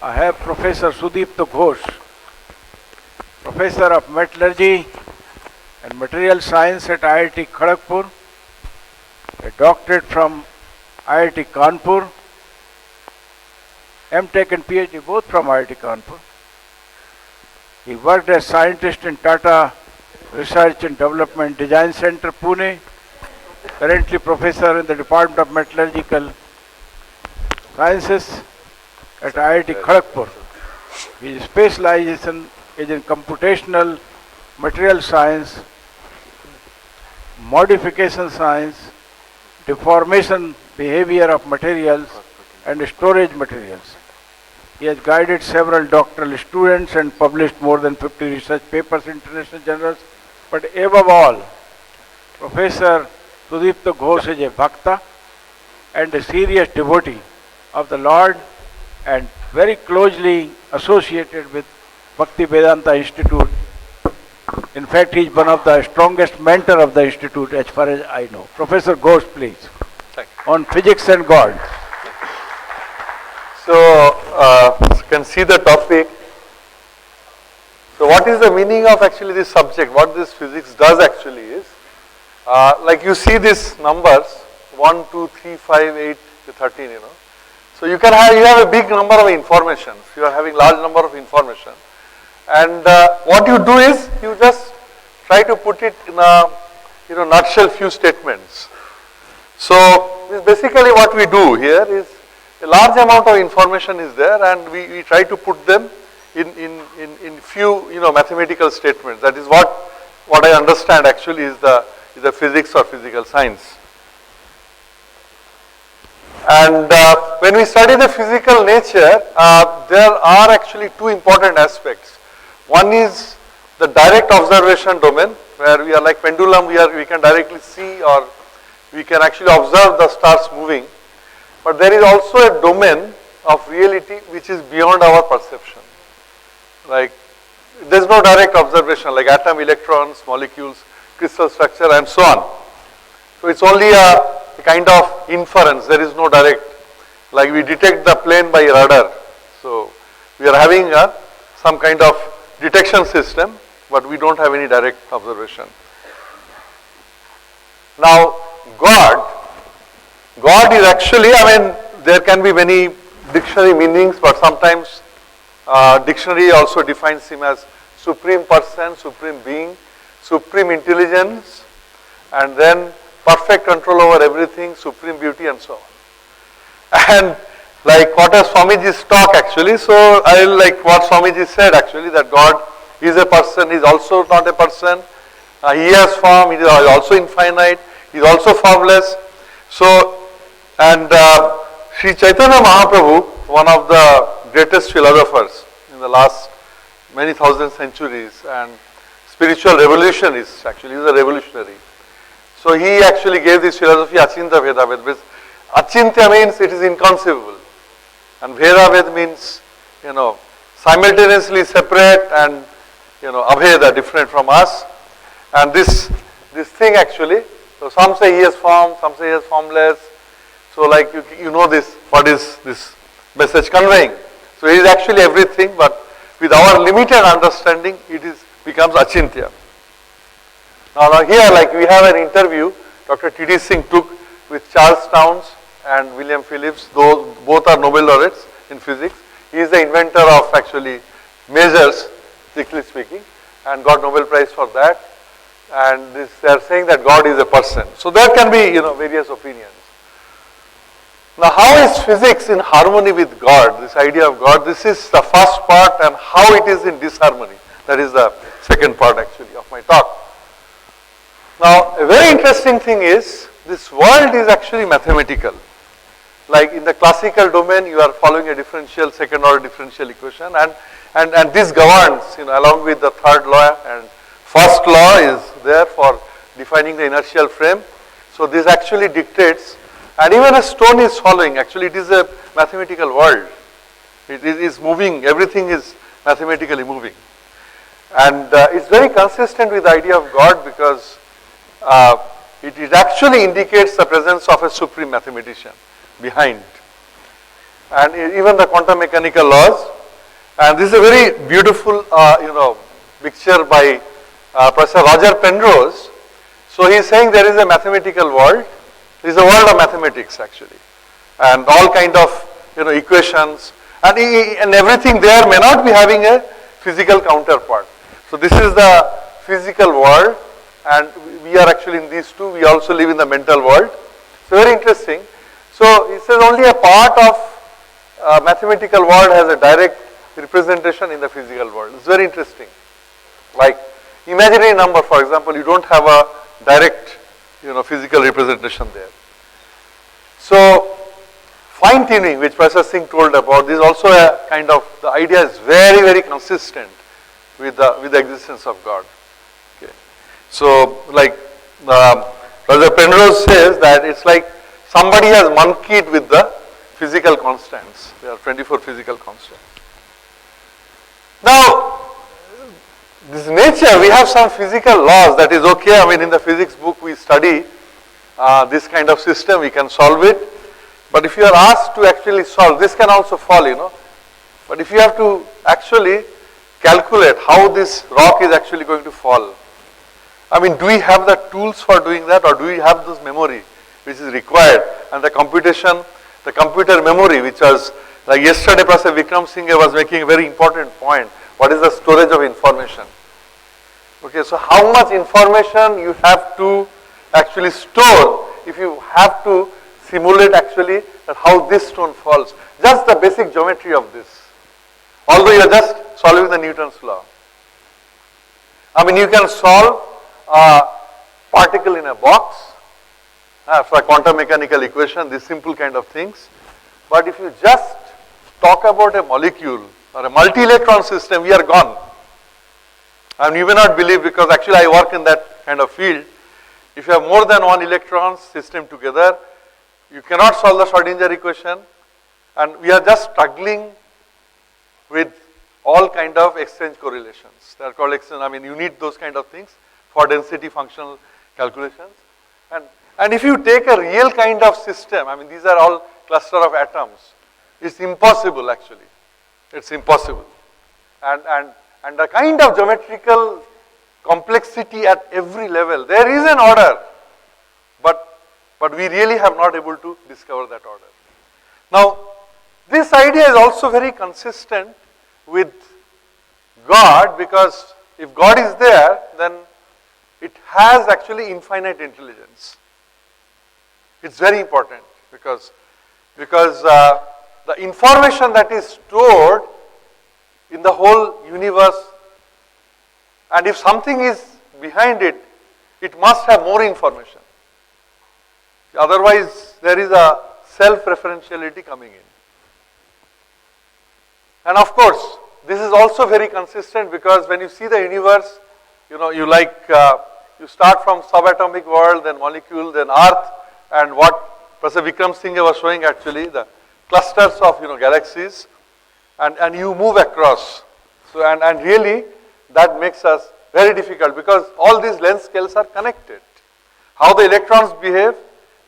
I have Professor Sudipta Ghosh, Professor of Metallurgy and Material Science at IIT Kharagpur, a doctorate from IIT Kanpur, M.Tech and PhD both from IIT Kanpur. He worked as scientist in Tata Research and Development Design Center, Pune, currently professor in the Department of Metallurgical Sciences at IIT Kharagpur. His specialization is in computational material science, modification science, deformation behavior of materials, and storage materials. He has guided several doctoral students and published more than 50 research papers in international journals. But above all, Professor Sudipta Ghosh is a bhakta and a serious devotee of the Lord and very closely associated with Bhakti Vedanta Institute. In fact, he is one of the strongest mentor of the institute as far as I know. Professor Ghosh, please. Thank you. On physics and God. So, you can see the topic. So, what is the meaning of actually this subject? What this physics does actually is, like you see these numbers, 1, 2, 3, 5, 8 to 13, So, you have a big number of information. You are having large number of information. And what you do is, you just try to put it in a, nutshell few statements. So, this basically what we do here is, a large amount of information is there and we try to put them in few mathematical statements. That is what I understand actually is the physics or physical science. And when we study the physical nature, there are actually two important aspects. One is the direct observation domain, where we are like pendulum, we can directly see or we can actually observe the stars moving. But there is also a domain of reality which is beyond our perception. Like, there is no direct observation like atom, electrons, molecules, crystal structure and so on. So, it is only a kind of inference, there is no direct, like we detect the plane by radar. So, we are having some kind of detection system, but we do not have any direct observation. Now, God is actually, there can be many dictionary meanings, but sometimes dictionary also defines him as supreme person, supreme being, supreme intelligence, and then perfect control over everything, supreme beauty and so on. And like what has Swamiji's talk actually, so I like what Swamiji said actually, that God is a person, is also not a person, he has form, he is also infinite, he is also formless. So, and Sri Chaitanya Mahaprabhu, one of the greatest philosophers in the last many thousand centuries and spiritual revolutionist, actually he is a revolutionary. So he actually gave this philosophy Achintya Bheda Ved. Achintya means it is inconceivable and Bheda Ved means, simultaneously separate and, Abheda, different from us. And this thing actually, so some say he has form, some say he is formless. So like you know this, what is this message conveying? So it is actually everything, but with our limited understanding, it becomes Achintya. Now here, like we have an interview Dr. T.D. Singh took with Charles Townes and William Phillips. Those both are Nobel laureates in physics. He is the inventor of actually measures, strictly speaking, and got Nobel Prize for that. And they are saying that God is a person. So there can be various opinions. Now, how is physics in harmony with God? This idea of God. This is the first part, and how it is in disharmony. That is the second part actually of my talk. Now, a very interesting thing is this world is actually mathematical. Like in the classical domain, you are following a differential, second order differential equation, and this governs, along with the third law, and first law is there for defining the inertial frame. So this actually dictates, and even a stone is following. Actually, it is a mathematical world. It is moving. Everything is mathematically moving, and it's very consistent with the idea of God because it actually indicates the presence of a supreme mathematician behind. And even the quantum mechanical laws And this is a very beautiful, picture by Professor Roger Penrose. So he is saying there is a mathematical world. There is a world of mathematics actually, and all kind of equations, and everything there may not be having a physical counterpart. So this is the physical world, and we are actually in these two. We also live in the mental world. So very interesting. So it says only a part of mathematical world has a direct representation in the physical world. It's very interesting. Like imaginary number, for example, you don't have a direct physical representation there. So fine tuning, which Professor Singh told about, this is also a kind of, the idea is very, very consistent with the existence of God. Okay. So like Professor Penrose says that it's like somebody has monkeyed with the physical constants. There are 24 physical constants. Now, this nature, we have some physical laws, that is okay. I mean, in the physics book we study this kind of system, we can solve it. But if you are asked to actually solve, this can also fall, But if you have to actually calculate how this rock is actually going to fall, I mean, do we have the tools for doing that, or do we have this memory which is required? And the computation, the computer memory, which was, like yesterday Professor Vikram Singh was making a very important point. What is the storage of information? Okay, so how much information you have to actually store if you have to simulate actually that how this stone falls. Just the basic geometry of this. Although you are just solving the Newton's law. I mean, you can solve a particle in a box for a quantum mechanical equation, these simple kind of things. But if you just talk about a molecule or a multi-electron system, we are gone. And you may not believe, because actually I work in that kind of field. If you have more than one electron system together, you cannot solve the Schrodinger equation, and we are just struggling with all kind of exchange correlations. They are called exchange. I mean, you need those kind of things for density functional calculations. And if you take a real kind of system, I mean, these are all cluster of atoms. It's impossible actually. It's impossible. And the kind of geometrical complexity at every level, there is an order, but we really have not able to discover that order. Now, this idea is also very consistent with God, because if God is there, then it has actually infinite intelligence. It's very important because the information that is stored in the whole universe, and if something is behind it, it must have more information. Otherwise, there is a self-referentiality coming in. And of course, this is also very consistent, because when you see the universe, you start from subatomic world, then molecule, then earth, and what Professor Vikram Singh was showing actually, the clusters of galaxies, and you move across. So and really that makes us very difficult, because all these length scales are connected. How the electrons behave,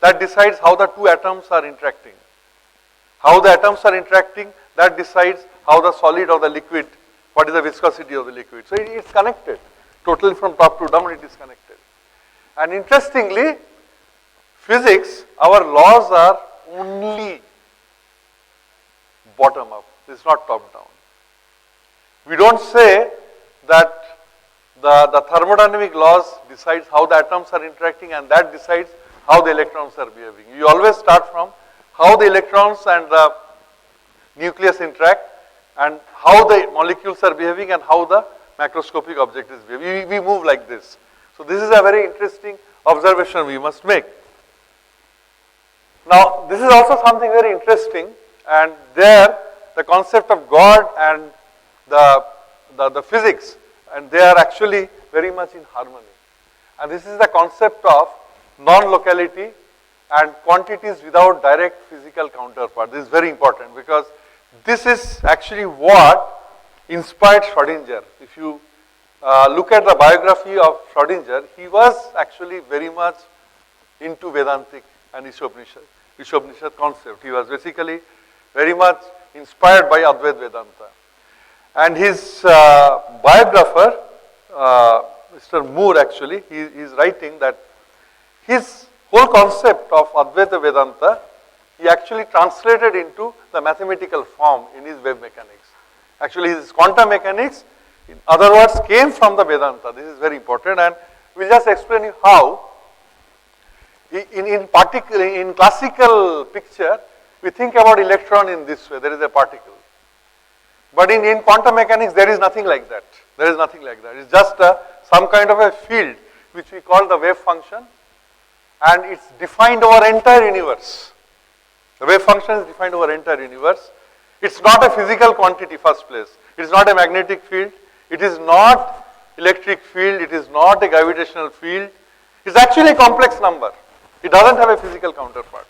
that decides how the two atoms are interacting. How the atoms are interacting, that decides how the solid or the liquid, what is the viscosity of the liquid. So it's connected. Totally from top to down it is connected. And interestingly, physics, our laws are only bottom up. It's not top down. We don't say that the thermodynamic laws decides how the atoms are interacting, and that decides how the electrons are behaving. You always start from how the electrons and the nucleus interact, and how the molecules are behaving, and how the macroscopic object is behaving. We move like this. So this is a very interesting observation we must make. Now, this is also something very interesting, and there the concept of God and the physics, and they are actually very much in harmony. And this is the concept of non-locality and quantities without direct physical counterpart. This is very important, because this is actually what inspired Schrodinger. If you look at the biography of Schrodinger, he was actually very much into Vedantic and Ishopanishad concept. He was basically very much inspired by Advaita Vedanta. And his biographer, Mr. Moore actually, he is writing that his whole concept of Advaita Vedanta, he actually translated into the mathematical form in his wave mechanics. Actually, his quantum mechanics, in other words, came from the Vedanta. This is very important, and we'll just explain you how. In classical picture, we think about electron in this way, there is a particle. But in quantum mechanics, there is nothing like that. There is nothing like that. It's just some kind of a field which we call the wave function, and it's defined over entire universe. The wave function is defined over entire universe. It's not a physical quantity, first place. It is not a magnetic field. It is not electric field. It is not a gravitational field. It's actually a complex number. It doesn't have a physical counterpart.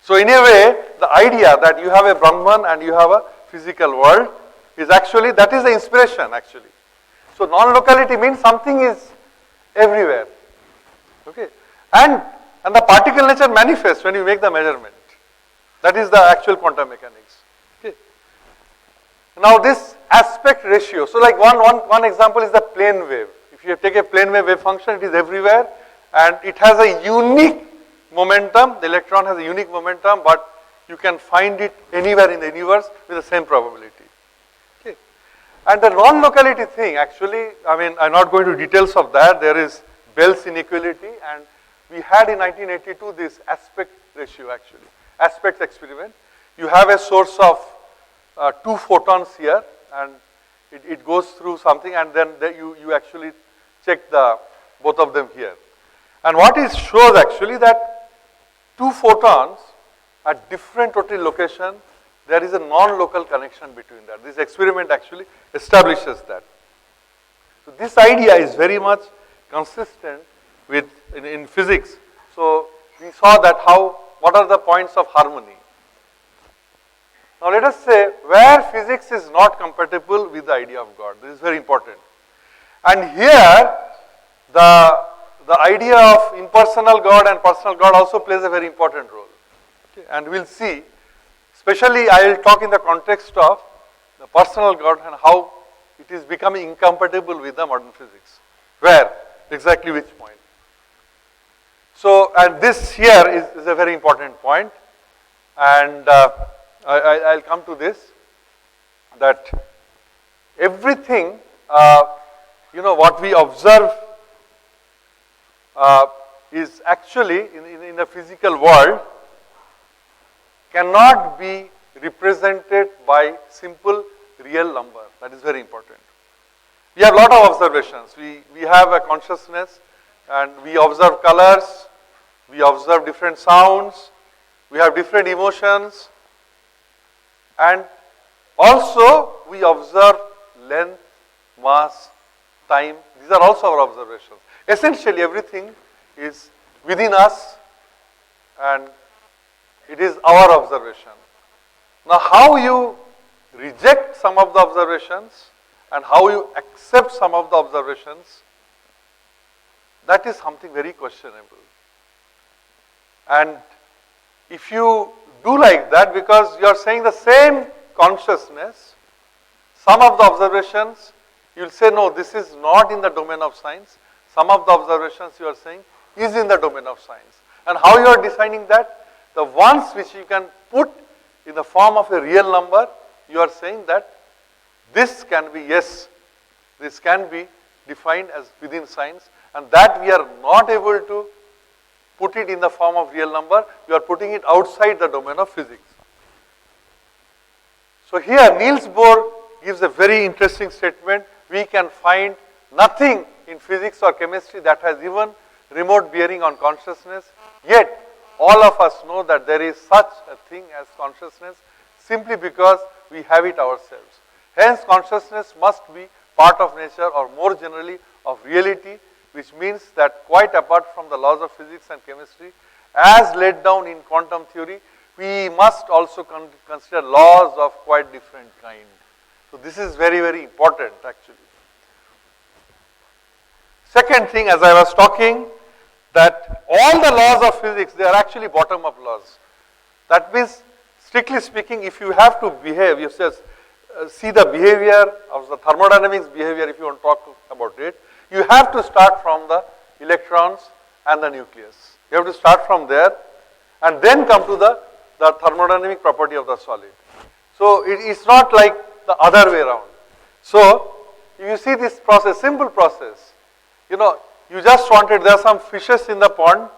So in a way, the idea that you have a Brahman and you have a physical world is actually, that is the inspiration actually. So non-locality means something is everywhere. Okay. And the particle nature manifests when you make the measurement. That is the actual quantum mechanics. Okay. Now this aspect ratio, so like one example is the plane wave. If you take a plane wave function, it is everywhere and it has a unique momentum. The electron has a unique momentum, but you can find it anywhere in the universe with the same probability. Okay. And the non-locality thing, actually, I mean, I'm not going to details of that. There is Bell's inequality, and we had in 1982 this aspect ratio actually, aspects experiment. You have a source of 2 photons here, and it goes through something, and then you actually check both of them here. And what it shows actually that 2 photons at different total location, there is a non-local connection between that. This experiment actually establishes that. So this idea is very much consistent with in physics. So we saw that what are the points of harmony. Now let us say where physics is not compatible with the idea of God. This is very important. And here the idea of impersonal God and personal God also plays a very important role. Okay. And we'll see, especially I will talk in the context of the personal God and how it is becoming incompatible with the modern physics. Where? Exactly which point? So, and this here is a very important point, and I'll come to this, that everything, what we observe is actually in the physical world cannot be represented by simple real number. That is very important. We have a lot of observations. We have a consciousness and we observe colors, we observe different sounds, we have different emotions, and also we observe length, mass, time. These are also our observations. Essentially everything is within us and it is our observation. Now how you reject some of the observations and how you accept some of the observations, that is something very questionable. And if you do like that, because you are saying the same consciousness, some of the observations you will say, no, this is not in the domain of science. Some of the observations you are saying is in the domain of science. And how you are deciding that? The ones which you can put in the form of a real number, you are saying that this can be, yes, this can be defined as within science, and that we are not able to put it in the form of real number, you are putting it outside the domain of physics. So here Niels Bohr gives a very interesting statement. We can find nothing in physics or chemistry that has even remote bearing on consciousness, yet all of us know that there is such a thing as consciousness simply because we have it ourselves. Hence consciousness must be part of nature, or more generally of reality, which means that quite apart from the laws of physics and chemistry, as laid down in quantum theory, we must also consider laws of quite different kind. So this is very, very important actually. Second thing, as I was talking, that all the laws of physics, they are actually bottom-up laws. That means, strictly speaking, if you have to behave, you say, see the behavior of the thermodynamics behavior, if you want to talk about it, you have to start from the electrons and the nucleus. You have to start from there and then come to the thermodynamic property of the solid. So it's not like the other way around. So you see this process, simple process. You know, you just wanted, there are some fishes in the pond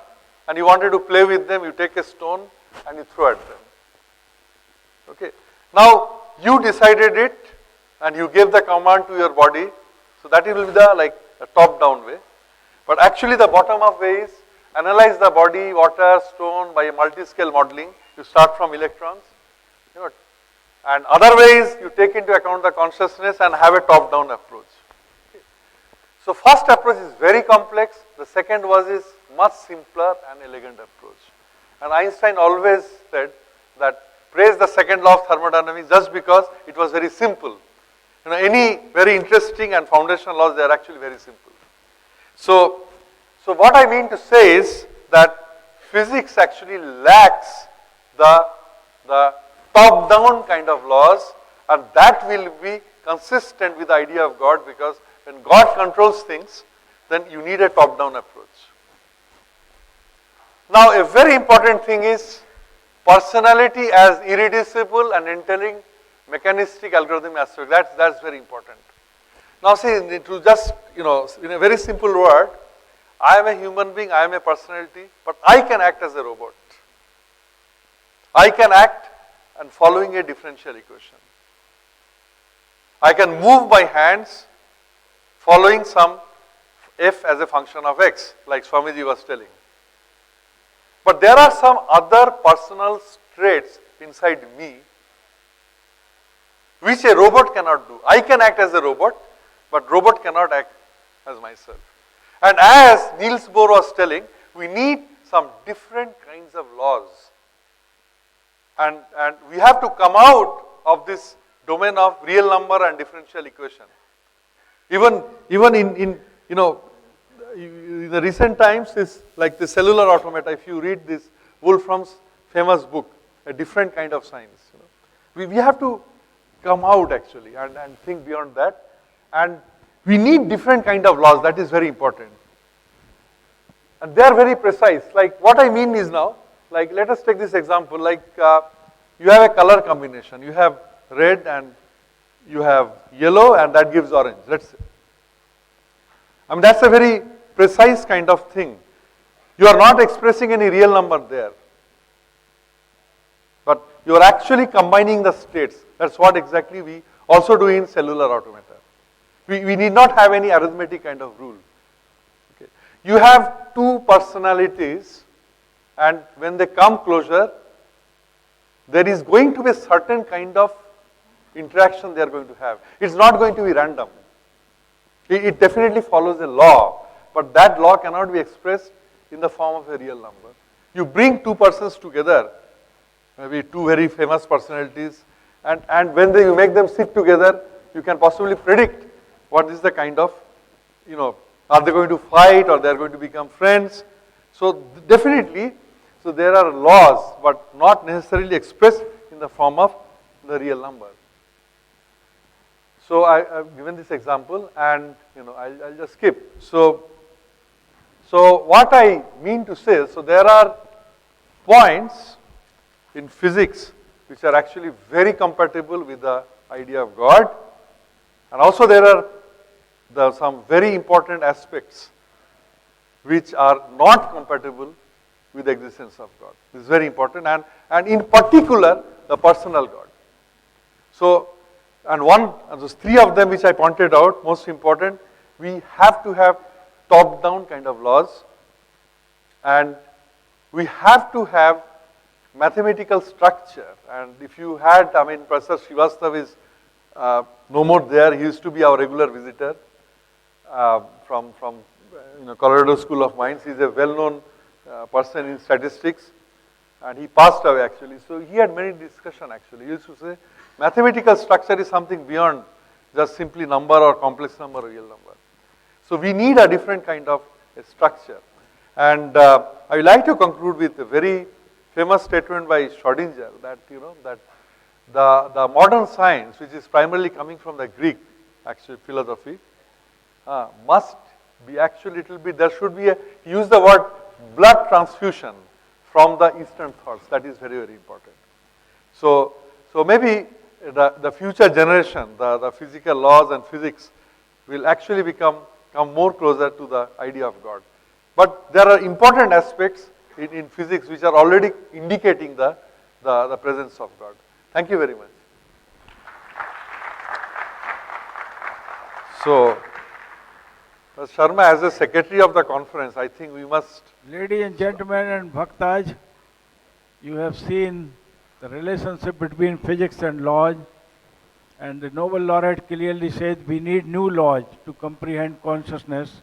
and you wanted to play with them, you take a stone and you throw at them. Okay. Now you decided it and you gave the command to your body, so that will be the like a top-down way. But actually the bottom-up way is analyze the body, water, stone by a multi-scale modeling. You start from electrons, you know, and other ways you take into account the consciousness and have a top-down approach. Okay. So first approach is very complex. The second is much simpler and elegant approach. And Einstein always said that praise the second law of thermodynamics just because it was very simple. You know, any very interesting and foundational laws, they are actually very simple. So what I mean to say is that physics actually lacks the top-down kind of laws, and that will be consistent with the idea of God, because when God controls things, then you need a top-down approach. Now a very important thing is personality as irreducible and entailing mechanistic algorithm aspect. That's very important. Now see, to just, you know, in a very simple word, I am a human being, I am a personality, but I can act as a robot. I can act and following a differential equation. I can move my hands following some f as a function of x, like Swamiji was telling. But there are some other personal traits inside me which a robot cannot do. I can act as a robot, but robot cannot act as myself. And as Niels Bohr was telling, we need some different kinds of laws. And we have to come out of this domain of real number and differential equation. Even in you know, in the recent times, is like the cellular automata. If you read this Wolfram's famous book, A Different Kind of Science, you know, we have to come out actually and think beyond that. And we need different kind of laws. That is very important. And they are very precise. Like what I mean is now, like let us take this example. Like you have a color combination. You have red and you have yellow, and that gives orange. Let's say. I mean, that's a very precise kind of thing. You are not expressing any real number there, but you are actually combining the states. That's what exactly we also do in cellular automata. We need not have any arithmetic kind of rule. Okay. You have two personalities, and when they come closer, there is going to be a certain kind of interaction they are going to have. It's not going to be random. It definitely follows a law, but that law cannot be expressed in the form of a real number. You bring two persons together, maybe two very famous personalities, and when you make them sit together, you can possibly predict what is the kind of, you know, are they going to fight or they are going to become friends. So definitely, so there are laws, but not necessarily expressed in the form of the real number. So I've given this example, and you know, I'll just skip. So what I mean to say, so there are points in physics which are actually very compatible with the idea of God, and also there are some very important aspects which are not compatible with the existence of God. This is very important, and in particular the personal God. So, and those three of them which I pointed out, most important, we have to have top-down kind of laws, and we have to have mathematical structure. And if you had, I mean, Professor Srivastav is no more there. He used to be our regular visitor from you know, Colorado School of Mines. He's a well-known person in statistics, and he passed away actually. So he had many discussion actually. He used to say, mathematical structure is something beyond just simply number or complex number or real number. So we need a different kind of a structure. And I would like to conclude with a very famous statement by Schrodinger that, you know, that the modern science, which is primarily coming from the Greek, actually philosophy, must be actually, it will be, there should be a, use the word blood transfusion from the Eastern thoughts. That is very, very important. So maybe the future generation, the physical laws and physics will actually come more closer to the idea of God. But there are important aspects in physics which are already indicating the presence of God. Thank you very much. So, Sharma, as a secretary of the conference, I think we must... Ladies and gentlemen and Bhaktaj, you have seen the relationship between physics and laws, and the Nobel laureate clearly said we need new laws to comprehend consciousness,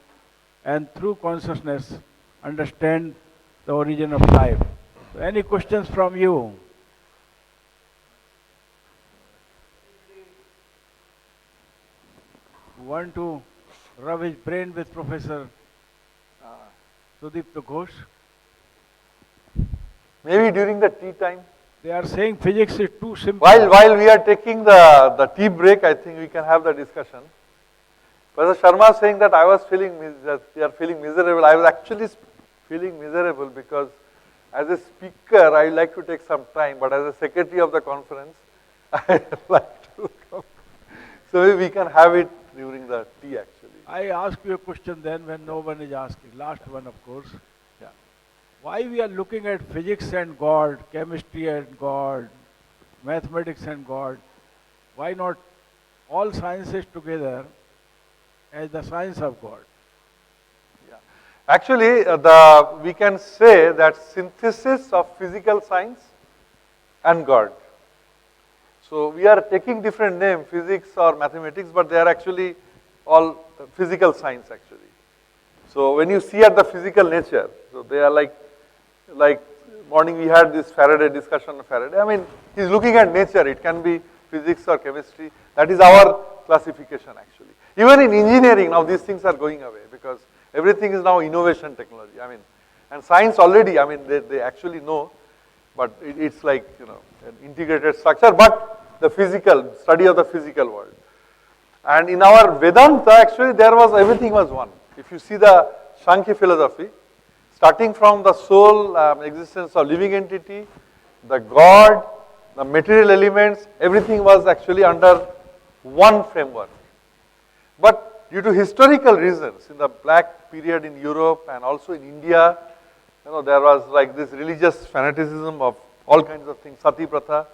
and through consciousness understand the origin of life. So any questions from you? Want to rub his brain with Professor Sudipta Ghosh? Maybe during the tea time. They are saying physics is too simple. While we are taking the tea break, I think we can have the discussion. Professor Sharma is saying that I was feeling, that they are feeling miserable. I was actually feeling miserable because as a speaker, I like to take some time, but as a secretary of the conference, I like to come. So maybe we can have it during the tea actually. I ask you a question then when no one is asking. Last one, of course. Yeah. Why we are looking at physics and God, chemistry and God, mathematics and God? Why not all sciences together as the science of God? Yeah. Actually, we can say that synthesis of physical science and God. So we are taking different names, physics or mathematics, but they are actually all physical science actually. So when you see at the physical nature, so they are like morning we had this Faraday discussion on Faraday. I mean, he's looking at nature. It can be physics or chemistry. That is our classification actually. Even in engineering now these things are going away because everything is now innovation technology. I mean, and science already, I mean, they actually know, but it's like, you know, an integrated structure, but the physical, study of the physical world. And in our Vedanta, actually, everything was one. If you see the Sankhya philosophy, starting from the soul, existence of living entity, the God, the material elements, everything was actually under one framework. But due to historical reasons, in the black period in Europe and also in India, you know, there was like this religious fanaticism of all kinds of things, Sati Pratha.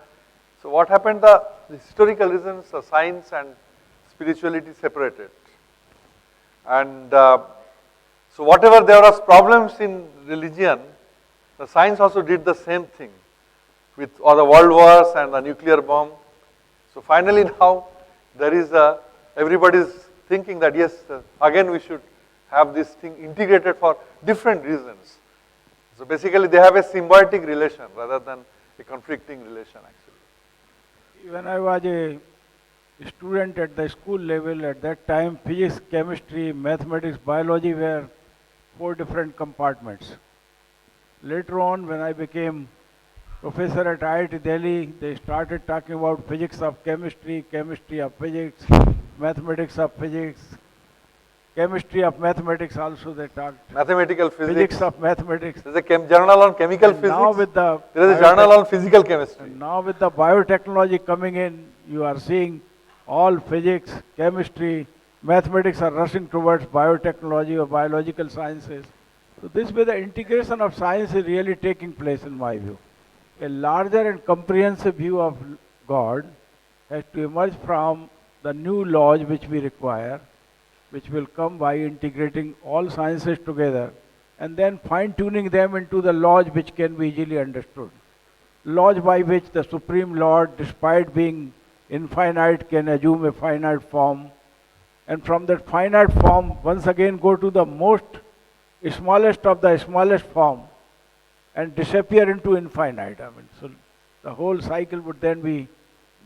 So what happened, the historical reasons, science and spirituality separated. And so whatever there was problems in religion, the science also did the same thing with all the world wars and the nuclear bomb. So finally now there is everybody is thinking that yes, again we should have this thing integrated for different reasons. So basically they have a symbiotic relation rather than a conflicting relation actually. When I was a student at the school level, at that time physics, chemistry, mathematics, biology were 4 different compartments. Later on when I became professor at IIT Delhi, they started talking about physics of chemistry, chemistry of physics, mathematics of physics, chemistry of mathematics also they talked. Mathematical Physics of mathematics. There is a journal on chemical And physics. now with the there is a journal on physical chemistry. And now with the biotechnology coming in, you are seeing all physics, chemistry, mathematics are rushing towards biotechnology or biological sciences. So this way the integration of science is really taking place in my view. A larger and comprehensive view of God has to emerge from the new laws which we require, which will come by integrating all sciences together and then fine-tuning them into the laws which can be easily understood. Laws by which the Supreme Lord, despite being infinite, can assume a finite form, and from that finite form once again go to the most smallest of the smallest form and disappear into infinite. I mean, so the whole cycle would then be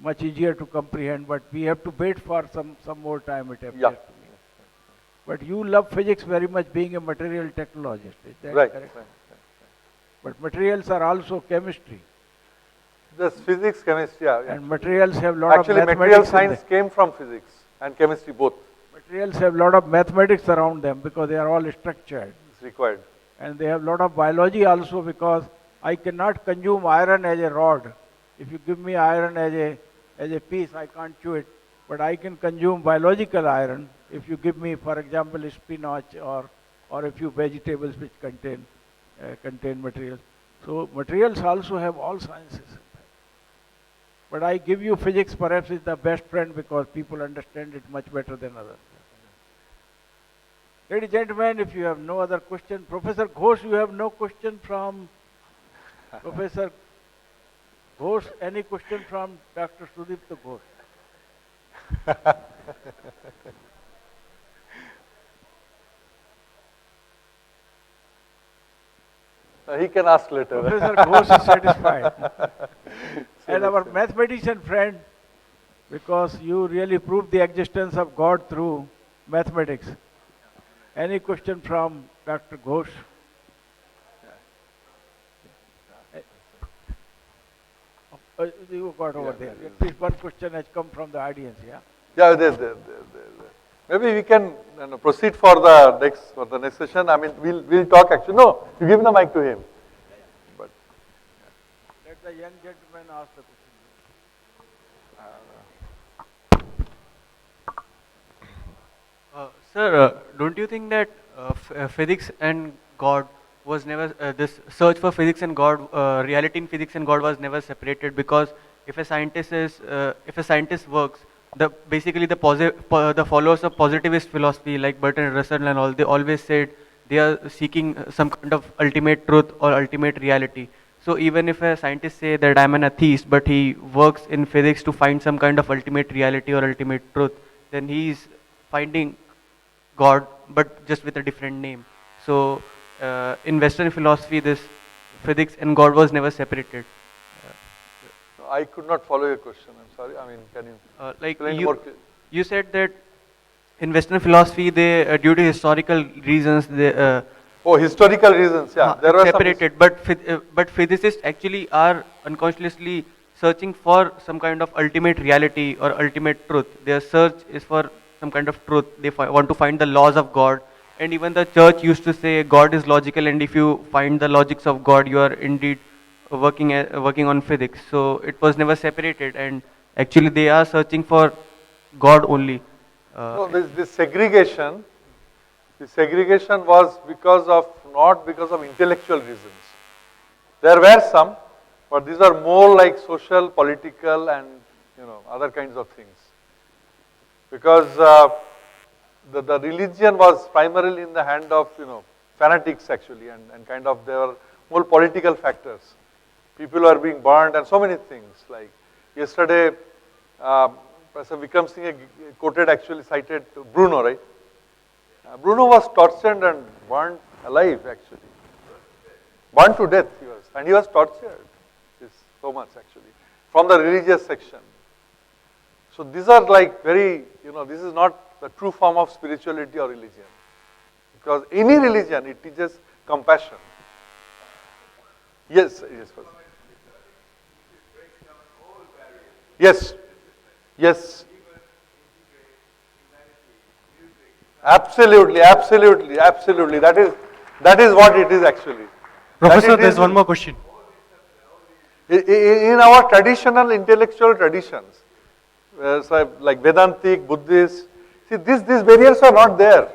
much easier to comprehend, but we have to wait for some more time, it appears to me. But you love physics very much, being a material technologist, is that Right. correct? But materials are also chemistry. This physics, chemistry, yeah. And materials have lot Actually, of material mathematics in science came from physics and chemistry both. Materials have lot of mathematics around them because they are all structured. It's required. And they have lot of biology also because I cannot consume iron as a rod. If you give me iron as a piece, I can't chew it. But I can consume biological iron if you give me, for example, spinach or a few vegetables which contain materials. So materials also have all sciences. But I give you physics perhaps is the best friend because people understand it much better than others. Ladies and gentlemen, if you have no other question, Professor Ghosh, you have no question from Professor Ghosh? Any question from Dr. Sudipta Ghosh? He can ask later. Professor Ghosh is satisfied. And our mathematician friend, because you really proved the existence of God through mathematics. Any question from Dr. Ghosh? You got over there. At least one question has come from the audience, yeah? Yeah, there. Maybe we can proceed for the next session. I mean, we'll talk actually. No, you give the mic to him. But let the young gentleman ask the question. Sir, don't you think that physics and God was never, this search for physics and God, reality in physics and God was never separated? Because if a scientist works, basically the followers of positivist philosophy like Bertrand Russell and all, they always said they are seeking some kind of ultimate truth or ultimate reality. So even if a scientist say that I'm an atheist, but he works in physics to find some kind of ultimate reality or ultimate truth, then he is finding God, but just with a different name. So in Western philosophy, this physics and God was never separated. I could not follow your question. I'm sorry. I mean, can you explain more? You said that in Western philosophy, they due to historical reasons, they historical reasons. Yeah, there were separated. But physicists actually are unconsciously searching for some kind of ultimate reality or ultimate truth. Their search is for some kind of truth. They want to find the laws of God. And even the church used to say God is logical, and if you find the logics of God, you are indeed working on physics. So it was never separated, and actually they are searching for God only. No, this segregation was not because of intellectual reasons. There were some, but these are more like social, political, and other kinds of things. Because the religion was primarily in the hand of fanatics actually, and kind of there were more political factors. People are being burned and so many things. Like yesterday, Professor Vikram Singh cited Bruno, right? Bruno was tortured and burned alive actually. Burned to death he was, and he was tortured. So much actually, from the religious section. So these are like very, this is not the true form of spirituality or religion. Because any religion, it teaches compassion. Yes. Absolutely. That is what it is actually. Professor, there's one more question. In our traditional intellectual traditions, like Vedantic, Buddhist, see these barriers are not there.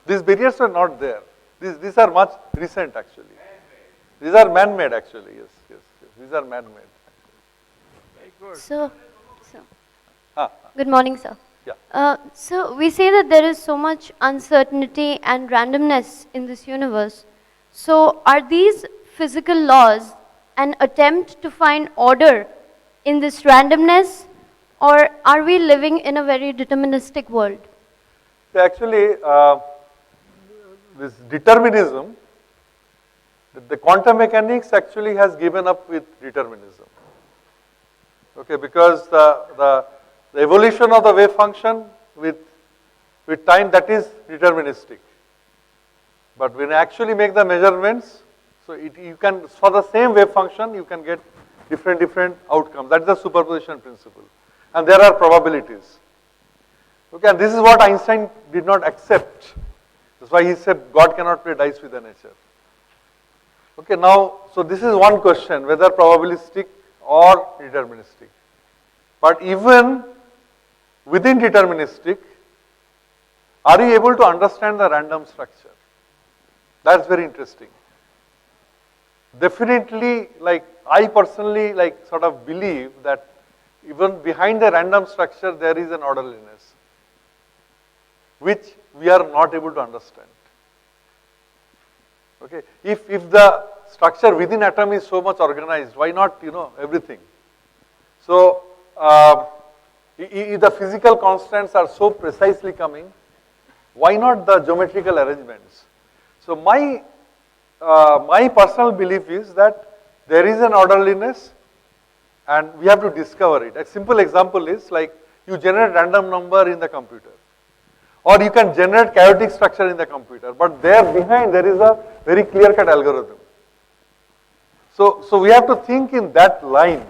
These barriers are not there. These are much recent actually. These are man-made actually, yes. These are man-made. So, good morning, sir. Yeah. So we say that there is so much uncertainty and randomness in this universe. So are these physical laws an attempt to find order in this randomness, or are we living in a very deterministic world? Actually, this determinism, the quantum mechanics actually has given up with determinism. Okay, because the evolution of the wave function with time, that is deterministic. But when you actually make the measurements, so you can, for the same wave function, you can get different outcomes. That is the superposition principle. And there are probabilities. Okay, and this is what Einstein did not accept. That's why he said God cannot play dice with the nature. Okay, now, so this is one question, whether probabilistic or deterministic. But even within deterministic, are you able to understand the random structure? That's very interesting. Definitely, like I personally sort of believe that even behind the random structure there is an orderliness, which we are not able to understand. Okay, if the structure within atom is so much organized, why not everything? So if the physical constants are so precisely coming, why not the geometrical arrangements? So my personal belief is that there is an orderliness and we have to discover it. A simple example is like you generate random number in the computer, or you can generate chaotic structure in the computer, but there behind there is a very clear-cut algorithm. So we have to think in that line,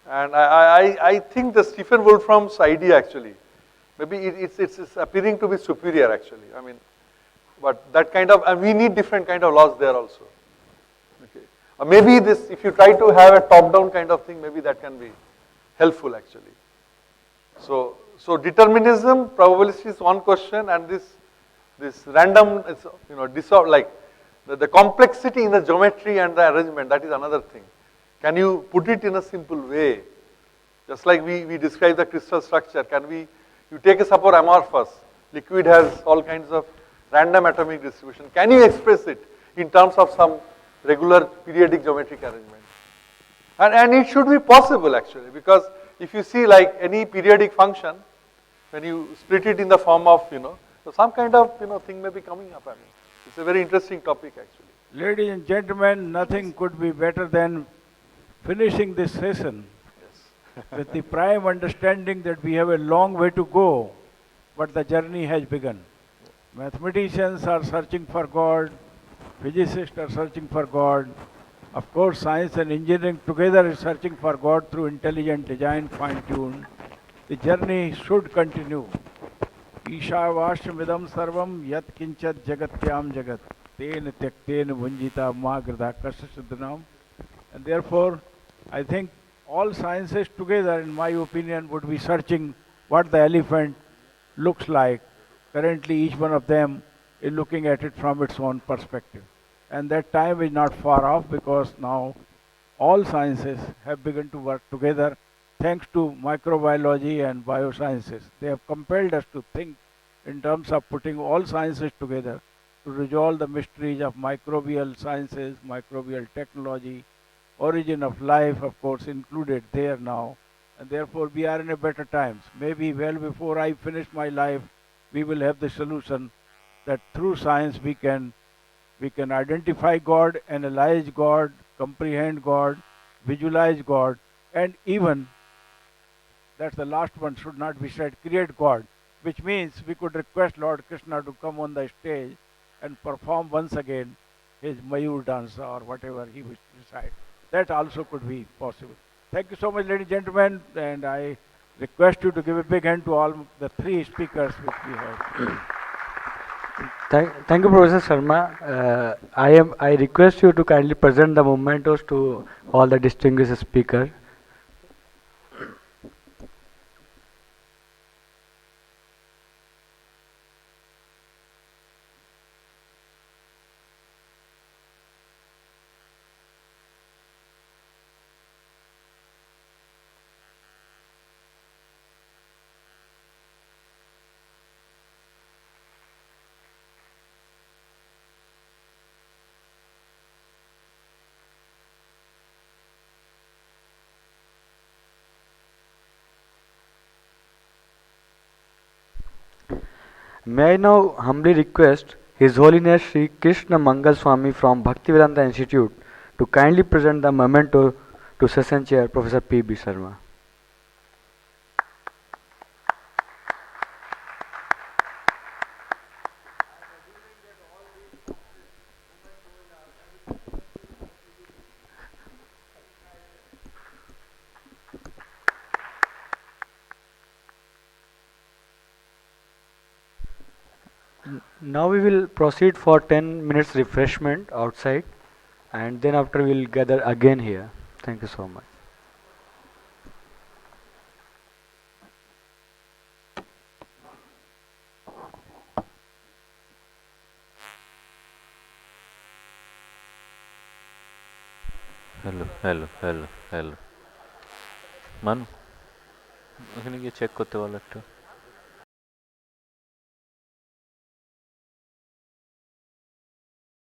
and I think the Stephen Wolfram's idea actually, maybe it's appearing to be superior actually. I mean, but that kind of, and we need different kind of laws there also. Okay, or maybe this, if you try to have a top-down kind of thing, maybe that can be helpful actually. So determinism, probability is one question, and this random, like the complexity in the geometry and the arrangement, that is another thing. Can you put it in a simple way? Just like we describe the crystal structure, you take a suppose amorphous, liquid has all kinds of random atomic distribution. Can you express it in terms of some regular periodic geometric arrangement? And it should be possible actually, because if you see like any periodic function, when you split it in the form of, so some kind of, thing may be coming up. I mean, it's a very interesting topic actually. Ladies and gentlemen, nothing could be better than finishing this session with the prime understanding that we have a long way to go, but the journey has begun. Mathematicians are searching for God, physicists are searching for God. Of course, science and engineering together is searching for God through intelligent design, fine-tuned. The journey should continue. Ishavashtamidam sarvam yat kinchat jagatyam jagat ten tyakten bhunjita magradha kasasiddhanam. And therefore, I think all sciences together, in my opinion, would be searching what the elephant looks like. Currently, each one of them is looking at it from its own perspective. And that time is not far off, because now all sciences have begun to work together thanks to microbiology and biosciences. They have compelled us to think in terms of putting all sciences together to resolve the mysteries of microbial sciences, microbial technology, origin of life, of course, included there now. And therefore, we are in a better times. Maybe well before I finish my life, we will have the solution that through science we can identify God, analyze God, comprehend God, visualize God, and even, that's the last one, should not be said, create God, which means we could request Lord Krishna to come on the stage and perform once again his Mayur dance or whatever he wished to recite. That also could be possible. Thank you so much, ladies and gentlemen, and I request you to give a big hand to all the three speakers which we have. Thank you, Professor Sharma. I request you to kindly present the mementos to all the distinguished speakers. May I now humbly request His Holiness Sri Krishna Mangal Swami from Bhaktivedanta Institute to kindly present the memento to Session Chair Professor P.B. Sharma. Now we will proceed for 10 minutes refreshment outside, and then after we will gather again here. Thank you so much. Hello hello hello hello মানু ওখানে গিয়ে check করতে বলো একটু